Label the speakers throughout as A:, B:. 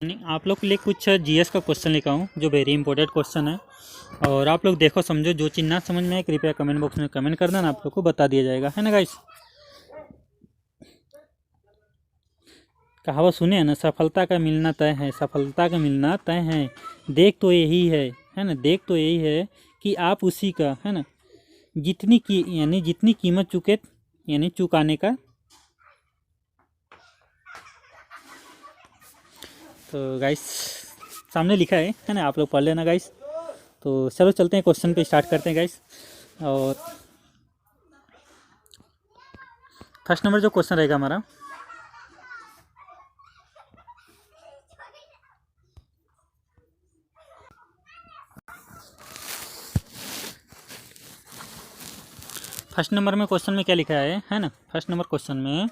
A: आप लोग के लिए कुछ जीएस का क्वेश्चन लिखा हूँ जो वेरी इंपॉर्टेंट क्वेश्चन है। और आप लोग देखो समझो, जो चीज़ ना समझ में आए कृपया कमेंट बॉक्स में कमेंट कर देना, आप लोग को बता दिया जाएगा, है ना गाइस। कहावत सुने हैं ना, सफलता का मिलना तय है, सफलता का मिलना तय है। देख तो यही है ना, देख तो यही है कि आप उसी का, है ना, जितनी कीमत चुके यानी चुकाने का। तो गाइस सामने लिखा है ना, आप लोग पढ़ लेना गाइस। तो चलो चलते हैं क्वेश्चन पे, स्टार्ट करते हैं गाइस। और फर्स्ट नंबर जो क्वेश्चन रहेगा हमारा, फर्स्ट नंबर में क्वेश्चन में क्या लिखा है ना। फर्स्ट नंबर क्वेश्चन में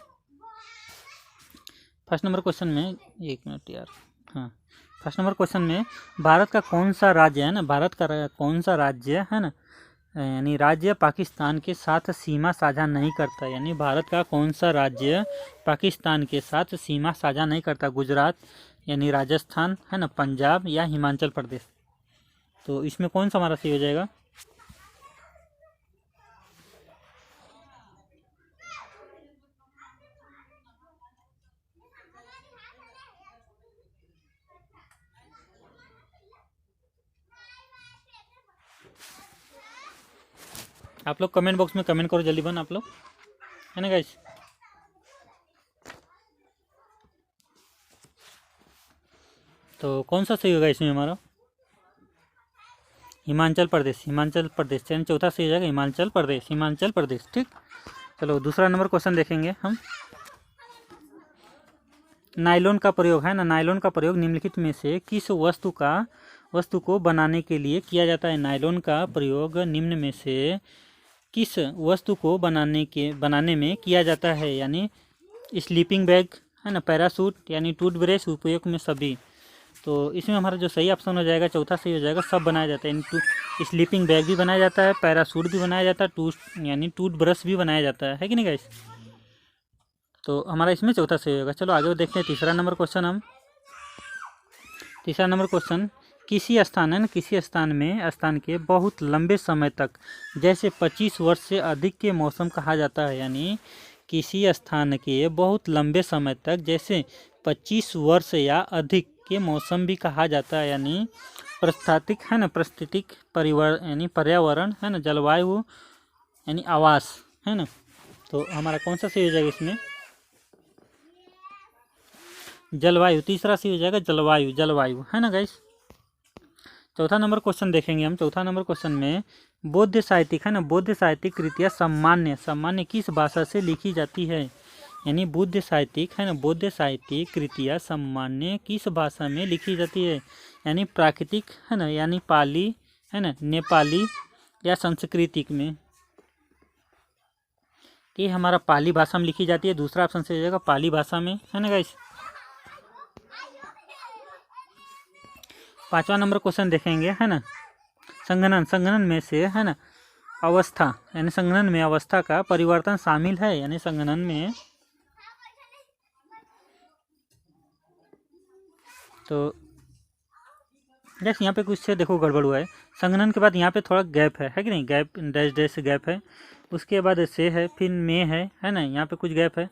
A: एक मिनट यार, हाँ। फर्स्ट नंबर क्वेश्चन में भारत का कौन सा राज्य है ना, भारत का कौन सा राज्य है ना, यानी राज्य पाकिस्तान के साथ सीमा साझा नहीं करता। यानी भारत का कौन सा राज्य पाकिस्तान के साथ सीमा साझा नहीं करता। गुजरात, यानी राजस्थान, है ना, पंजाब या हिमाचल प्रदेश। तो इसमें कौन सा हमारा सही हो जाएगा। आप लोग कमेंट बॉक्स में कमेंट करो जल्दी बन आप लोग, है ना गाइस। तो कौन सा सही होगा इसमें हमारा, हिमाचल प्रदेश। हिमाचल प्रदेश यानी चौथा सही हो जाएगा, हिमाचल प्रदेश, हिमाचल प्रदेश, ठीक। चलो दूसरा नंबर क्वेश्चन देखेंगे हम। नायलॉन का प्रयोग है ना, नायलॉन का प्रयोग निम्नलिखित में से किस वस्तु को बनाने के लिए किया जाता है। नायलॉन का प्रयोग निम्न में से किस वस्तु को बनाने में किया जाता है। यानी स्लीपिंग बैग, है ना, पैरासूट, यानी टूथब्रश, उपयोग में सभी। तो इसमें हमारा जो सही ऑप्शन हो जाएगा, चौथा सही हो जाएगा, सब बनाया जाता है। यानी स्लीपिंग बैग भी बनाया जाता है, पैरासूट भी बनाया जाता है, यानी टूथब्रश भी बनाया जाता है कि नहीं गाइस। तो हमारा इसमें चौथा सही होगा। चलो आगे देखते हैं तीसरा नंबर क्वेश्चन हम। तीसरा नंबर क्वेश्चन, किसी स्थान है ना, किसी स्थान के बहुत लंबे समय तक, जैसे 25 वर्ष से अधिक के मौसम कहा जाता है। यानी किसी स्थान के बहुत लंबे समय तक, जैसे 25 वर्ष या अधिक के मौसम भी कहा जाता है। यानी परिस्थातिक, है ना, परिस्थितिक परिवर्तन, यानी पर्यावरण, है ना, जलवायु, यानी आवास, है ना। तो हमारा कौन सा सही हो जाएगा इसमें, जलवायु। तीसरा सही हो जाएगा जलवायु, जलवायु, है ना गाइस। चौथा नंबर क्वेश्चन देखेंगे हम। चौथा नंबर क्वेश्चन में बौद्ध साहित्यिक, है ना, बौद्ध साहित्यिक कृतियाँ सामान्य किस भाषा से लिखी जाती है। यानी बुद्ध साहित्यिक, है ना, बौद्ध साहित्यिक कृतियाँ सामान्य किस भाषा में लिखी जाती है। यानी प्राकृतिक, है ना, यानी पाली, है ना, नेपाली या संस्कृतिक में। ये हमारा पाली भाषा में लिखी जाती है, दूसरा ऑप्शन से हो जाएगा पाली भाषा में, है ना गाइस। पांचवा नंबर क्वेश्चन देखेंगे, है ना, संघनन में से, है ना, अवस्था, यानी संघनन में अवस्था का परिवर्तन शामिल है। यानी संघनन में, तो जैसे यहाँ पे कुछ से देखो गड़बड़ हुआ है। संघनन के बाद यहाँ पे थोड़ा गैप है कि नहीं, गैप, डैश डैश गैप है। उसके बाद से है, फिर में है ना, यहाँ पे कुछ गैप है।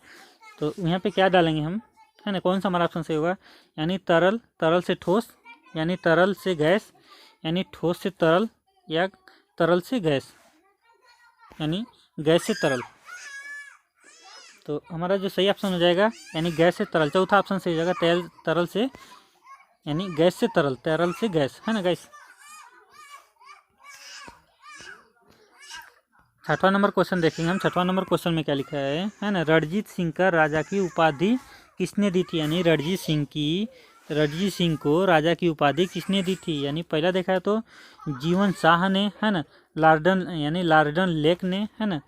A: तो यहाँ पे क्या डालेंगे हम, है ना, कौन सा हमारा ऑप्शन सही होगा। यानी तरल, तरल से ठोस, यानी तरल से गैस, यानी ठोस से तरल, या तरल से गैस, यानी गैस से तरल। तो हमारा जो सही ऑप्शन हो जाएगा, यानी गैस से तरल। चौथा ऑप्शन सही हो जाएगा तरल से, यानी गैस से तरल, तरल से गैस, है ना गैस। छठवां नंबर क्वेश्चन देखेंगे हम। छठवां नंबर क्वेश्चन में क्या लिखा है ना, रणजीत सिंह का राजा की उपाधि किसने दी थी। यानी रणजीत सिंह को राजा की उपाधि किसने दी थी। यानी पहला देखा है तो जीवन शाह ने, है ना, लॉर्डन लेक ने, है ना,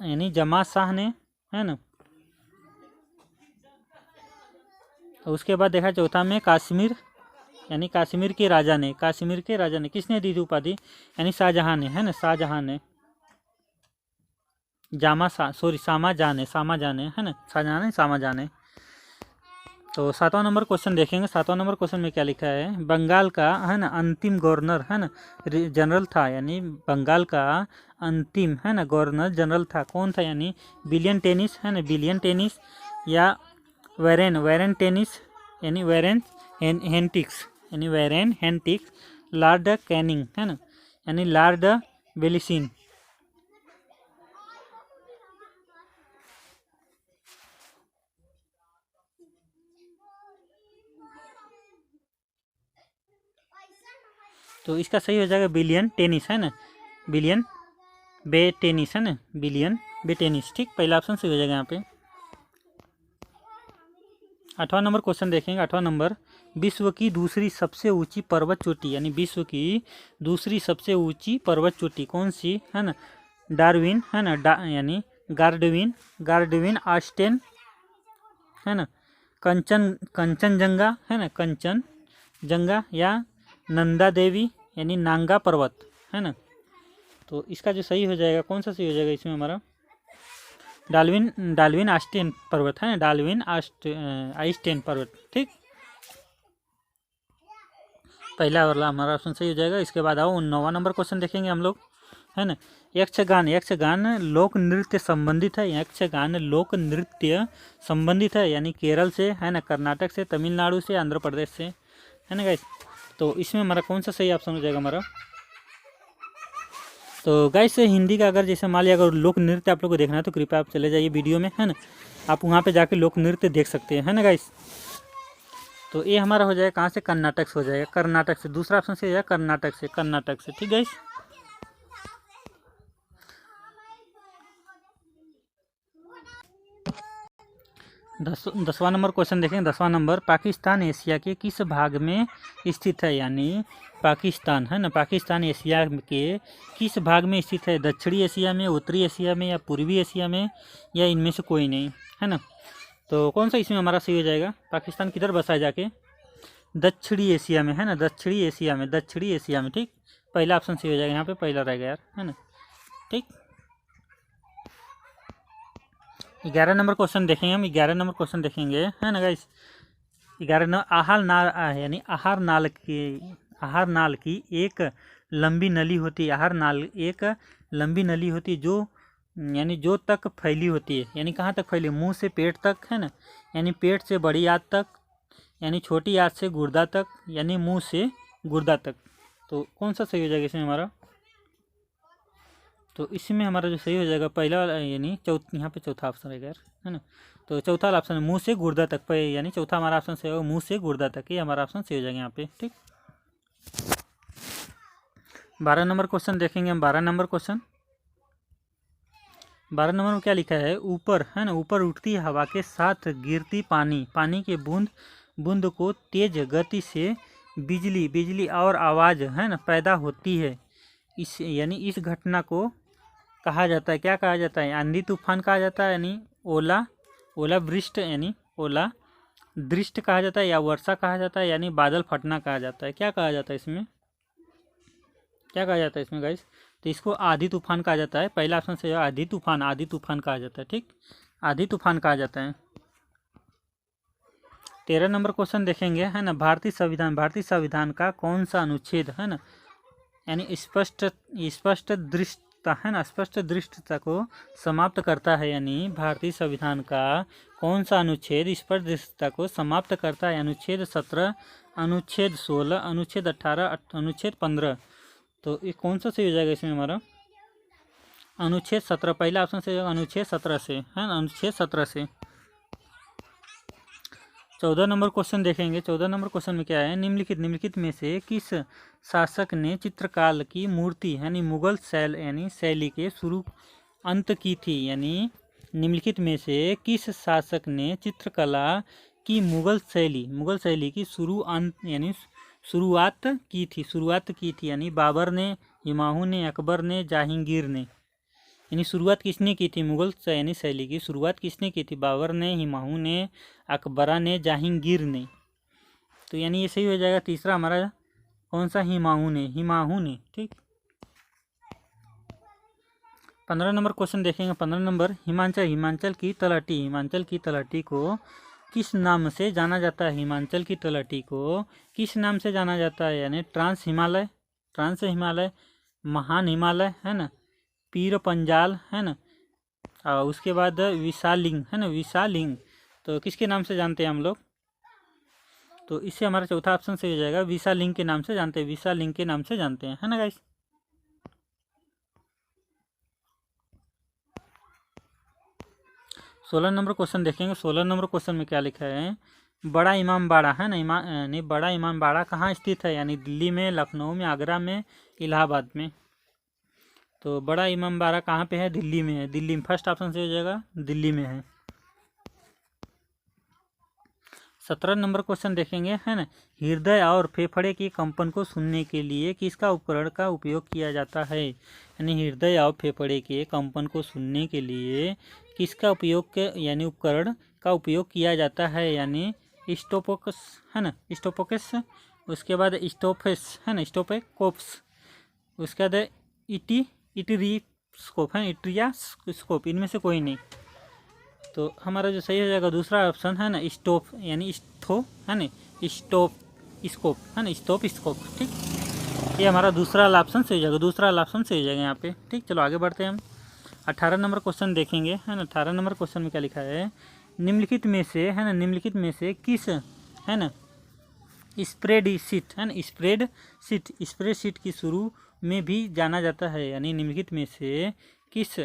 A: यानी जमा शाह ने, है ना। उसके बाद देखा चौथा में कश्मीर, यानी कश्मीर के राजा ने किसने दी थी उपाधि। यानी शाहजहां ने, है ना, शाहजहां ने, सामा जाने, है ना, शाहजहां ने, सामा जाने। तो 7वां नंबर क्वेश्चन देखेंगे। 7वां नंबर क्वेश्चन में क्या लिखा है, बंगाल का है ना अंतिम गवर्नर है ना जनरल था, यानी बंगाल का अंतिम है ना गवर्नर जनरल था, कौन था, यानी विलियम टेनिस है ना, विलियम टेनिस, या वैरेन टेनिस यानी वैरेन हेंटिक्स यानी वैरेन हेंटिक्स, लॉर्ड कैनिंग है ना यानी लॉर्ड बेलिसिन। तो इसका सही हो जाएगा बिलियन टेनिस है ना, बिलियन बे टेनिस है ना, बिलियन बे टेनिस। ठीक, पहला ऑप्शन सही हो जाएगा यहाँ पे। 8वां नंबर क्वेश्चन देखेंगे। 8वां नंबर, विश्व की दूसरी सबसे ऊंची पर्वत चोटी, यानी विश्व की दूसरी सबसे ऊंची पर्वत चोटी कौन सी है ना, डार्विन है ना यानी गार्डविन आस्टेन है ना, कंचनजंगा है ना, कंचनजंगा, या नंदा देवी यानी नांगा पर्वत है ना। तो इसका जो सही हो जाएगा, कौन सा सही हो जाएगा इसमें हमारा, डाल्विन आस्टेन पर्वत है ना, डाल्विन आइस्टेन पर्वत। ठीक, पहला वाला हमारा ऑप्शन सही हो जाएगा। इसके बाद आओ 9वां नंबर क्वेश्चन देखेंगे हम लोग है ना। यक्षगान लोक नृत्य संबंधित है, यक्षगान लोक नृत्य संबंधित है, यानी केरल से है ना, कर्नाटक से, तमिलनाडु से, आंध्र प्रदेश से है ना गाइस। तो इसमें हमारा कौन सा सही ऑप्शन हो जाएगा हमारा, तो गाइस हिंदी का अगर जैसे मान लिया अगर लोक नृत्य आप लोग को देखना है तो कृपया आप चले जाइए वीडियो में है ना, आप वहाँ पे जाके लोक नृत्य देख सकते हैं है ना गाइस। तो ये हमारा हो जाएगा कहाँ से, कर्नाटक से हो जाएगा, कर्नाटक से। दूसरा ऑप्शन से हो जाएगा कर्नाटक से। ठीक गाइस, 10वां नंबर क्वेश्चन देखेंगे। 10वां नंबर, पाकिस्तान एशिया के किस भाग में स्थित है, यानी पाकिस्तान है ना, पाकिस्तान एशिया के किस भाग में स्थित है, दक्षिणी एशिया में, उत्तरी एशिया में, या पूर्वी एशिया में, या इनमें से कोई नहीं है ना। तो कौन सा इसमें हमारा सही हो जाएगा, पाकिस्तान किधर बसा है जाके, दक्षिणी एशिया में है ना, दक्षिणी एशिया में। ठीक, पहला ऑप्शन सही हो जाएगा यहाँ पे, पहला रहेगा यार है ना। ठीक, 11 नंबर क्वेश्चन देखेंगे हम। 11 नंबर क्वेश्चन देखेंगे है ना गाइस। 11 नंबर, आहार नाल की एक लंबी नली होती है, आहार नाल एक लंबी नली होती है जो यानी जो तक फैली होती है, यानी कहाँ तक फैली, मुंह से पेट तक है ना, यानी पेट से बड़ी आंत तक, यानी छोटी आंत से गुर्दा तक, यानी मुंह से गुर्दा तक। तो कौन सा सही हो जाएगा इसमें हमारा, तो इसमें हमारा जो सही हो जाएगा पहला वाला, यानी यहाँ पे चौथा ऑप्शन रहेगा यार है ना। तो चौथा वाला ऑप्शन मुंह से गुर्दा तक पे, यानी चौथा हमारा ऑप्शन सही होगा, मुंह से गुर्दा तक, ये हमारा ऑप्शन सही हो जाएगा यहाँ पे। ठीक, 12 नंबर क्वेश्चन देखेंगे हम। 12 नंबर क्वेश्चन, 12 नंबर में क्या लिखा है, ऊपर है ना, ऊपर उठती हवा के साथ गिरती पानी के बूंद को तेज गति से बिजली और आवाज़ है ना पैदा होती है, इस यानी इस घटना को कहा जाता है, क्या कहा जाता है, आंधी तूफान कहा जाता है, यानी ओला वृष्टि यानी ओला दृष्ट कहा जाता है, या वर्षा कहा जाता है, यानी बादल फटना कहा जाता है, क्या कहा जाता है इसमें, क्या कहा जाता है इसमें गाइस, तो इसको आधी तूफान कहा जाता है। पहला ऑप्शन से आधी तूफान कहा जाता है। ठीक, आधी तूफान कहा जाता है। 13 नंबर क्वेश्चन देखेंगे है ना। भारतीय संविधान का कौन सा अनुच्छेद है ना, यानी स्पष्ट दृष्टता है ना, स्पष्ट दृष्टता को समाप्त करता है, यानी भारतीय संविधान का कौन सा अनुच्छेद स्पष्ट दृष्टता को समाप्त करता है, अनुच्छेद 17, अनुच्छेद 16, अनुच्छेद 18, अनुच्छेद 15। तो ये कौन सा सही हो जाएगा इसमें हमारा, अनुच्छेद 17, पहला ऑप्शन से अनुच्छेद 17 से है ना, अनुच्छेद 17 से। 14 नंबर क्वेश्चन देखेंगे। 14 नंबर क्वेश्चन में क्या है, निम्नलिखित में से किस शासक ने चित्रकाल की मूर्ति यानी मुगल शैली के शुरू अंत की थी, यानी निम्नलिखित में से किस शासक ने चित्रकला की मुगल शैली की शुरुआत की थी, यानी बाबर ने, हुमायूं ने, अकबर ने, जहांगीर ने, यानी शुरुआत किसने की थी, मुगल शैली की शुरुआत किसने की थी, बाबर ने, हुमायूं ने, अकबरा ने, जहांगीर ने। तो यानी ये सही हो जाएगा तीसरा हमारा, कौन सा, हुमायूं ने। ठीक, 15 नंबर क्वेश्चन देखेंगे। 15 नंबर, हिमाचल की तलहटी को किस नाम से जाना जाता है? हिमाचल की तलहटी को किस नाम से जाना जाता है? यानी ट्रांस हिमालय, महान हिमालय है ना, पीर पंजाल है ना, और उसके बाद विशालिंग है ना, विशालिंग। तो किसके नाम से जानते हैं हम लोग? तो इससे हमारा चौथा ऑप्शन सही हो जाएगा, विशालिंग के नाम से जानते हैं, विशालिंग के नाम से जानते हैं, है ना गाइस। 16 नंबर क्वेश्चन देखेंगे। 16 नंबर क्वेश्चन में क्या लिखा है? बड़ा इमाम बाड़ा है ना, यानी बड़ा इमाम बाड़ा कहाँ स्थित है? यानी दिल्ली में, लखनऊ में, आगरा में, इलाहाबाद में। तो बड़ा इमाम बाड़ा कहाँ पे है? दिल्ली में है। दिल्ली में फर्स्ट ऑप्शन से हो जाएगा, दिल्ली में है। 17 नंबर क्वेश्चन देखेंगे, है ना। हृदय और फेफड़े के कंपन को सुनने के लिए किसका उपकरण का उपयोग किया जाता है? यानी हृदय और फेफड़े के कंपन को सुनने के लिए किसका उपयोग यानी उपकरण का उपयोग किया जाता है? यानी स्टोपोकस है ना, स्टोपोकस, उसके बाद स्टोफेस है ना, स्टोपेकोप्स, उसके बाद इटरीस्कोप है, इट्रियास्कोप, इनमें से कोई नहीं। तो हमारा जो सही हो जाएगा दूसरा ऑप्शन है ना, स्टोप यानी स्थो है ना, स्टोप स्कोप है ना, स्टोप स्कोप। ठीक, ये हमारा दूसरा ऑप्शन सही हो जाएगा, दूसरा ऑप्शन सही हो जाएगा यहाँ पे। ठीक, चलो आगे बढ़ते हैं हम। 18 नंबर क्वेश्चन देखेंगे, है ना। 18 नंबर क्वेश्चन में क्या लिखा है? निम्नलिखित में से है ना, निम्नलिखित में से किस है ना स्प्रेडशीट है ना, स्प्रेडशीट की शुरू में भी जाना जाता है? यानी निम्नलिखित में से किस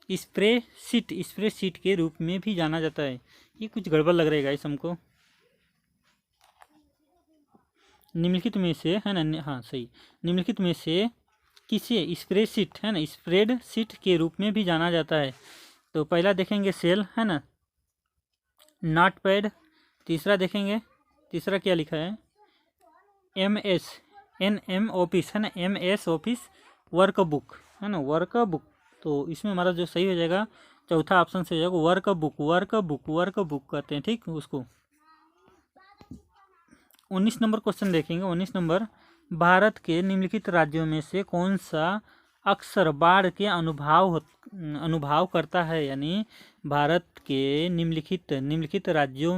A: स्प्रेडशीट के रूप में भी जाना जाता है? ये कुछ गड़बड़ लग रहा है गाइस हमको। निम्नलिखित में से है ना, हाँ सही, निम्नलिखित में से किसे स्प्रेडशीट है ना, स्प्रेडशीट के रूप में भी जाना जाता है? तो पहला देखेंगे सेल है ना, नोटपैड। तीसरा देखेंगे, तीसरा क्या लिखा है? एम ऑफिस है ना, MS ऑफिस वर्कबुक है ना, वर्कबुक। तो इसमें हमारा जो सही हो जाएगा चौथा ऑप्शन से हो जाएगा, वर्कबुक कहते हैं, ठीक उसको। 19 नंबर क्वेश्चन देखेंगे। 19 नंबर, भारत के निम्नलिखित राज्यों में से कौन सा अक्सर बाढ़ के अनुभव करता है? यानी भारत के निम्नलिखित राज्यों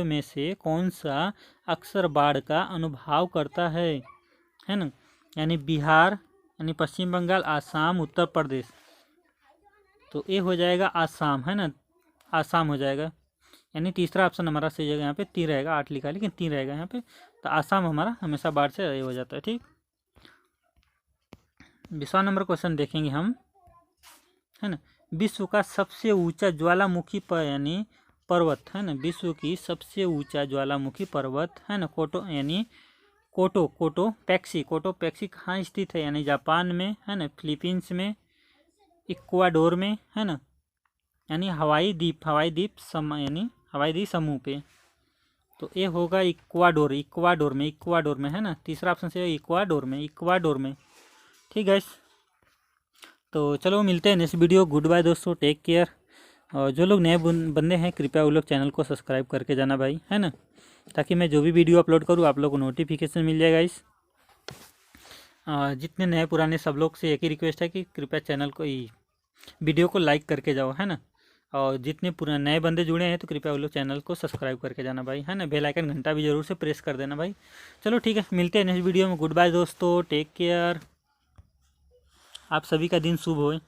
A: में से कौन सा अक्सर बाढ़ का अनुभव करता है ना। यानी बिहार, यानी पश्चिम बंगाल, आसाम, उत्तर प्रदेश। तो ये हो जाएगा आसाम है ना, आसाम हो जाएगा। यानी तीसरा ऑप्शन हमारा सही जगह यहाँ पे 3 रहेगा, 8 लिखा है लेकिन 3 रहेगा यहाँ पे। तो आसाम हमारा हमेशा बाढ़ से ये हो जाता है। ठीक, 20वां नंबर क्वेश्चन देखेंगे हम, है ना। विश्व का सबसे ऊंचा ज्वालामुखी यानी पर्वत है ना, विश्व की सबसे ऊंचा ज्वालामुखी पर्वत है ना, कोटोपैक्सी कहाँ स्थित है? यानी जापान में है ना, फिलीपींस में, इक्वाडोर में है ना, यानी हवाई द्वीप समूह पे। तो ये होगा इक्वाडोर में है ना, तीसरा ऑप्शन से इक्वाडोर में। ठीक है, तो चलो मिलते हैं नेक्स्ट वीडियो। गुड बाय दोस्तों, टेक केयर। और जो लोग नए बंदे हैं कृपया वो लोग चैनल को सब्सक्राइब करके जाना भाई, है ना, ताकि मैं जो भी वीडियो अपलोड करूँ आप लोग को नोटिफिकेशन मिल जाएगा। इस जितने नए पुराने सब लोग से एक ही रिक्वेस्ट है कि कृपया चैनल को वीडियो को लाइक करके जाओ, है ना। और जितने पुराने नए बंदे जुड़े हैं तो कृपया वो लोग चैनल को सब्सक्राइब करके जाना भाई, है ना। बेल आइकन घंटा भी जरूर से प्रेस कर देना भाई। चलो ठीक है, मिलते हैं नेक्स्ट वीडियो में। गुड बाय दोस्तों, टेक केयर। आप सभी का दिन शुभ होए।